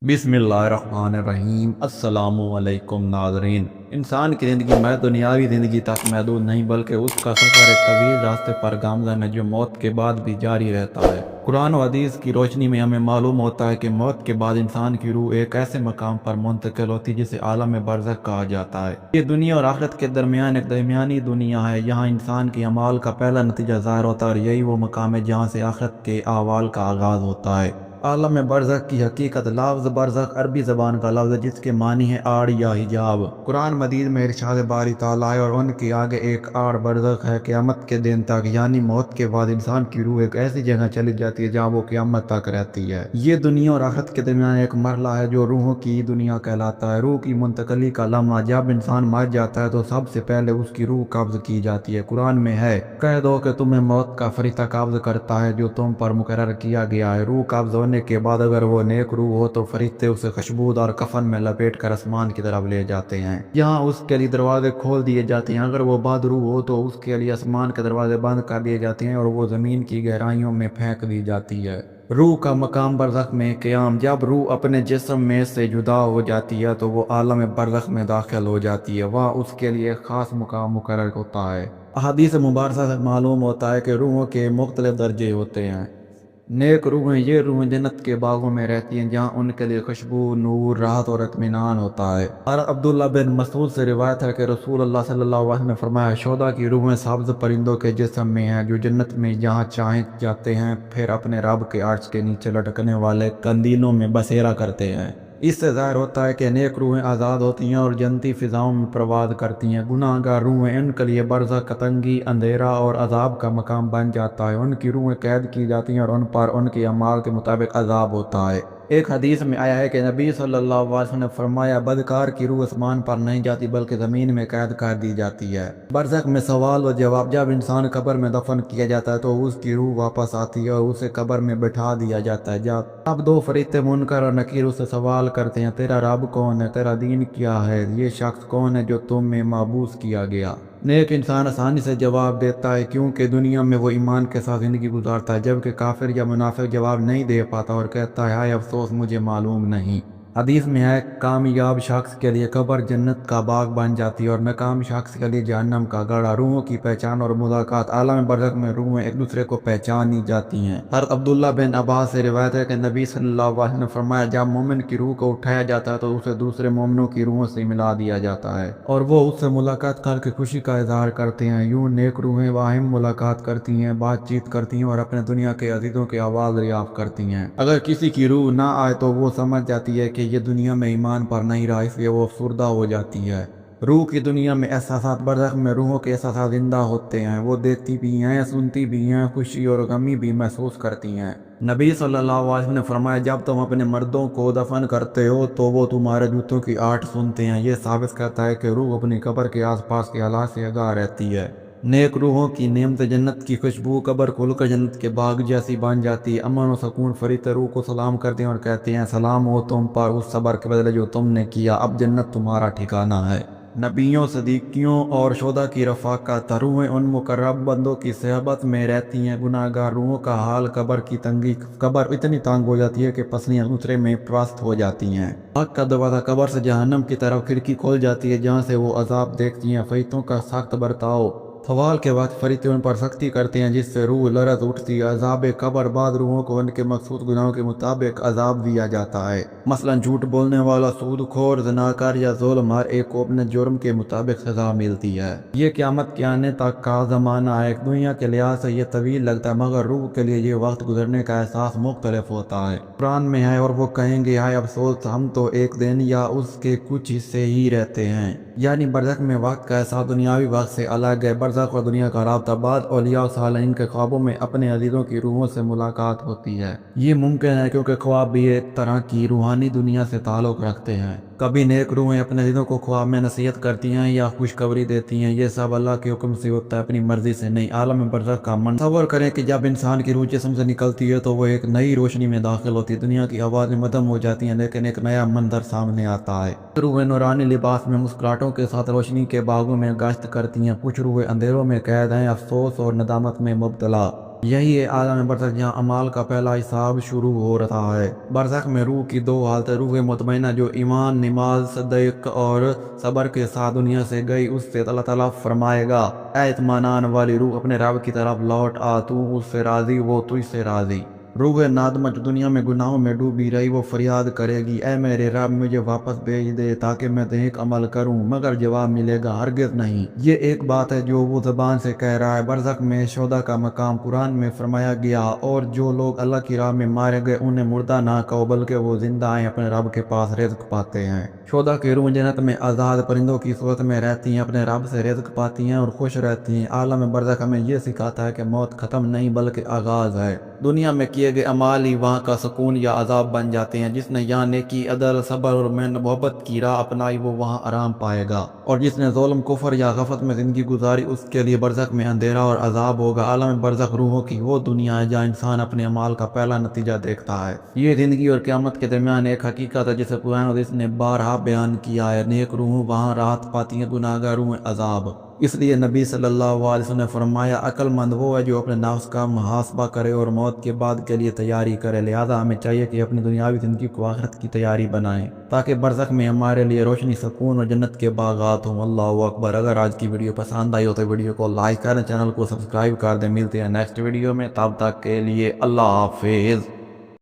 बिस्मिल्लाहिर्रहमानिर्रहीम। अस्सलामु अलैकुम नाज़रीन। इंसान की ज़िंदगी में दुनियावी ज़िंदगी तक महदूद नहीं बल्कि उसका सफ़र एक तवील रास्ते पर गामज़न है जो मौत के बाद भी जारी रहता है। कुरान और हदीस की रोशनी में हमें मालूम होता है कि मौत के बाद इंसान की रूह एक ऐसे मकाम पर मुंतकिल होती है जिसे आलम बरज़ख कहा जाता है। ये दुनिया और आखिरत के दरमियान एक दरमियानी दुनिया है। यहाँ इंसान की अमाल का पहला नतीजा ज़ाहिर होता है और यही वो मकाम है जहाँ से आखिरत के अहवाल का आगाज़ होता है। आलम बरज़ख की हकीकत। लफ्ज़ बरज़ख अरबी ज़बान का लफ्ज़ है जिसके मानी है आड़ या हिजाब। कुरान मजीद में इरशाद बारी ताला है और उनके आगे एक आड़ बरज़ख है क़यामत के दिन तक, यानी मौत के बाद इंसान की रूह एक ऐसी जगह चली जाती है जहाँ वो क़यामत तक रहती है। ये दुनिया और आखिरत के दरमियान एक मरला है जो रूहों की दुनिया कहलाता है। रूह की मुंतकली का लम्हा। जब इंसान मर जाता है तो सबसे पहले उसकी रूह कब्ज़ की जाती है। कुरान में है, कह दो कि तुम्हें मौत का फरिश्ता कब्ज़ करता है जो तुम पर मुकर्रर किया गया है। रूह कब्ज़ होने के बाद अगर वो नेक रूह हो तो फरिश्ते उसे खुशबूदार कफन में लपेट कर आसमान की तरफ ले जाते हैं। यहाँ उसके लिए दरवाजे खोल दिए जाते हैं। अगर वो बद रूह हो तो उसके लिए आसमान के दरवाजे बंद कर दिए जाते हैं और वो ज़मीन की गहराइयों में फेंक दी जाती है। रूह का मकाम बरज़ख में क़याम। जब रूह अपने जिस्म में से जुदा हो जाती है तो वो आलम बरज़ख में दाखिल हो जाती है। वहाँ उसके लिए एक ख़ास मुकाम मुकर्रर होता है। अहादीस मुबारका से मालूम होता है कि रूहों के मुख्तलिफ दर्जे होते हैं। नेक रूहें, ये रूहें जन्नत के बागों में रहती हैं जहाँ उनके लिए खुशबू, नूर, राहत और इत्मीनान होता है। और अब्दुल्ला बिन मसूद से रिवायत है कि रसूलुल्लाह सल्लल्लाहु अलैहि वसल्लम ने फरमाया, शोदा की रूहें सब्ज़ परिंदों के जिस्म में हैं जो जन्नत में जहाँ चाहें जाते हैं, फिर अपने रब के अर्श के नीचे लटकने वाले कंदीलों में बसेरा करते हैं। इससे ज़ाहिर होता है कि नेक रूहें आज़ाद होती हैं और जन्नती फ़िज़ाओं में प्रवाद करती हैं। गुनाहगार रूहें, इनके लिए बरज़ख, तंगी, अंधेरा और अज़ाब का मकाम बन जाता है। उनकी रूहें कैद की जाती हैं और उन पर उनके अमाल के मुताबिक अज़ाब होता है। एक हदीस में आया है कि नबी सल्लल्लाहु अलैहि वसल्लम ने फरमाया, बदकार की रूह आसमान पर नहीं जाती बल्कि ज़मीन में कैद कर दी जाती है। बरज़ख में सवाल व जवाब। जब इंसान कब्र में दफन किया जाता है तो उसकी रूह वापस आती है और उसे कब्र में बैठा दिया जाता है। जब अब दो फरिश्ते मुनकर और नकीर उससे सवाल करते हैं, तेरा रब कौन है, तेरा दीन क्या है, ये शख्स कौन है जो तुम में माबूस किया गया। नेक इंसान आसानी से जवाब देता है क्योंकि दुनिया में वो ईमान के साथ ज़िंदगी गुजारता है, जबकि काफिर या मुनाफिक जवाब नहीं दे पाता और कहता है, हाय अफसोस, मुझे मालूम नहीं। हदीस में है, कामयाब शख्स के लिए कब्र जन्नत का बाग बन जाती है और नाकाम शख्स के लिए जहन्नम का गड़ा। रूहों की पहचान और मुलाकात। आलम बरज़ख में रूहें एक दूसरे को पहचानी जाती हैं। हज़रत अब्दुल्ला बिन अब्बास से रिवायत है कि नबी सल्लल्लाहु अलैहि वसल्लम ने फरमाया, जब मोमिन की रूह को उठाया जाता है तो उसे दूसरे मोमिनों की रूहों से मिला दिया जाता है और वो उससे मुलाकात करके खुशी का इजहार करते हैं। यूं नेक रूहें वाहिम मुलाकात करती हैं, बातचीत करती हैं और अपने दुनिया के अजीज़ों के आवाज़ दरियाफ्त करती हैं। अगर किसी की रूह ना आए तो वो समझ जाती है कि ये दुनिया में ईमान पर नहीं रहा, इसलिए वो अफसुर्दा हो जाती है। रूह की दुनिया में एहसासात। बरज़ख में रूहों के एहसासात जिंदा होते हैं। वो देखती भी हैं, सुनती भी हैं, खुशी और गमी भी महसूस करती हैं। नबी सल्लल्लाहु अलैहि वसल्लम ने फरमाया, जब तुम अपने मर्दों को दफन करते हो तो वो तुम्हारे जूतों की आहट सुनते हैं। ये साबित करता है कि रूह अपनी कब्र के आसपास के हालात से आगाह रहती है। नेक रूहों की नेमत। जन्नत की खुशबू। कब्र खुलकर जन्नत के बाग जैसी बन जाती है। अमन और सुकून। फरिश्ते रूह को सलाम करते हैं और कहते हैं, सलाम हो तुम पर उस सब्र के बदले जो तुमने किया, अब जन्नत तुम्हारा ठिकाना है। नबियों, सदीकियों और शोदा की रफ़ाक़त। रूहें उन मुकर्रब बंदों की सहबत में रहती हैं। गुनाहगार रूहों का हाल कब्र की तंगी। कब्र इतनी तंग हो जाती है कि पसलियाँ दूसरे में प्रस्त हो जाती हैं। हक का दरवाज़ा। कब्र से जहन्नम की तरफ खिड़की खोल जाती है जहाँ से वो अजाब देखती हैं। फरिश्तों का सख्त बर्ताव। सवाल के वक्त फरिश्ते उन पर सख्ती करते हैं जिससे रूह लरज़ उठती है। अज़ाब कब्र। बाद रूहों को उनके मखसूस गुनाहों के मुताबिक अज़ाब दिया जाता है। मसलन झूठ बोलने वाला, सूदखोर, ज़नाकार या ज़ुल्म, हर एक को अपने जुर्म के मुताबिक सज़ा मिलती है। ये क़यामत के आने तक का ज़माना है। दुनिया के लिहाज से ये तवील लगता है मगर रूह के लिए ये वक्त गुजरने का एहसास मुख्तलिफ होता है। कुरान में है, और वो कहेंगे, हाय अफसोस, हम तो एक दिन या उसके कुछ हिस्से ही रहते हैं। यानी बरज़ख में वक्त का एहसास दुनियावी वक्त से अलग है। बरज़ख और दुनिया का राब्ता। बाद औलिया और सालिहीन के ख्वाबों में अपने अजीज़ों की रूहों से मुलाकात होती है। ये मुमकिन है क्योंकि ख्वाब भी एक तरह की रूहानी दुनिया से ताल्लुक़ रखते हैं। कभी नेक रूहें अपने अजीज़ों को ख्वाब में नसीहत करती हैं या खुशखबरी देती हैं। ये सब अल्लाह के हुक्म से होता है, अपनी मर्जी से नहीं। आलम बरज़ख का मन। तसव्वुर करें कि जब इंसान की रूह जिस्म से निकलती है तो वो एक नई रोशनी में दाखिल होती है। दुनिया की आवाज़ें मदम हो जाती हैं लेकिन एक नया मंजर सामने आता है। रूहें नूरानी लिबास में मुस्कुराहटों के साथ रोशनी के बागों में गश्त करती हैं। कुछ रूहें अंधेरों में कैद हैं, अफसोस और नदामत में मुब्तला। یہی ہے عالم برزخ جہاں اعمال کا پہلا حساب شروع ہو رہا ہے۔ برزخ میں روح کی دو حالتیں، روح مطمئنہ جو ایمان، نماز، صدق اور صبر کے ساتھ دنیا سے گئی، اس سے اللہ تعالیٰ فرمائے گا اے اطمینان والی روح اپنے رب کی طرف لوٹ آ، تو اس سے راضی، وہ تجھ سے راضی۔ روح نادمہ جو دنیا میں گناہوں میں ڈوبی رہی، وہ فریاد کرے گی اے میرے رب مجھے واپس بھیج دے تاکہ میں نیک عمل کروں، مگر جواب ملے گا ہرگز نہیں۔ یہ ایک بات ہے جو وہ زبان سے کہہ رہا ہے۔ برزخ میں شہداء کا مقام قرآن میں فرمایا گیا، اور جو لوگ اللہ کی راہ میں مارے گئے انہیں مردہ نہ کہو بلکہ وہ زندہ ہیں، اپنے رب کے پاس رزق پاتے ہیں۔ شہداء کی روح جنت میں آزاد پرندوں کی صورت میں رہتی ہیں، اپنے رب سے رزق پاتی ہیں اور خوش رہتی ہیں۔ عالم برزخ ہمیں یہ سکھاتا ہے کہ موت ختم نہیں بلکہ آغاز ہے۔ دنیا میں کیے گئے اعمال ہی وہاں کا سکون یا عذاب بن جاتے ہیں۔ جس نے یہاں نیکی، عدل، صبر اور محبت کی راہ اپنائی وہ وہاں آرام پائے گا، اور جس نے ظلم، کفر یا غفلت میں زندگی گزاری اس کے لیے برزخ میں اندھیرا اور عذاب ہوگا۔ عالم برزخ روحوں کی وہ دنیا ہے جہاں انسان اپنے اعمال کا پہلا نتیجہ دیکھتا ہے۔ یہ زندگی اور قیامت کے درمیان ایک حقیقت ہے جسے قرآن اور حدیث نے بارہا بیان کیا ہے۔ نیک روحوں وہاں راحت پاتی ہیں، گناہگار روحیں عذاب۔ اس لیے نبی صلی اللہ علیہ وسلم نے فرمایا عقل مند وہ ہے جو اپنے نفس کا محاسبہ کرے اور موت کے بعد کے لیے تیاری کرے۔ لہذا ہمیں چاہیے کہ اپنی دنیاوی زندگی کو آخرت کی تیاری بنائیں تاکہ برزخ میں ہمارے لیے روشنی، سکون اور جنت کے باغات ہوں۔ اللہ اکبر۔ اگر آج کی ویڈیو پسند آئی ہو تو ویڈیو کو لائک کریں، چینل کو سبسکرائب کر دیں۔ ملتے ہیں نیکسٹ ویڈیو میں، تب تک کے لیے اللہ حافظ۔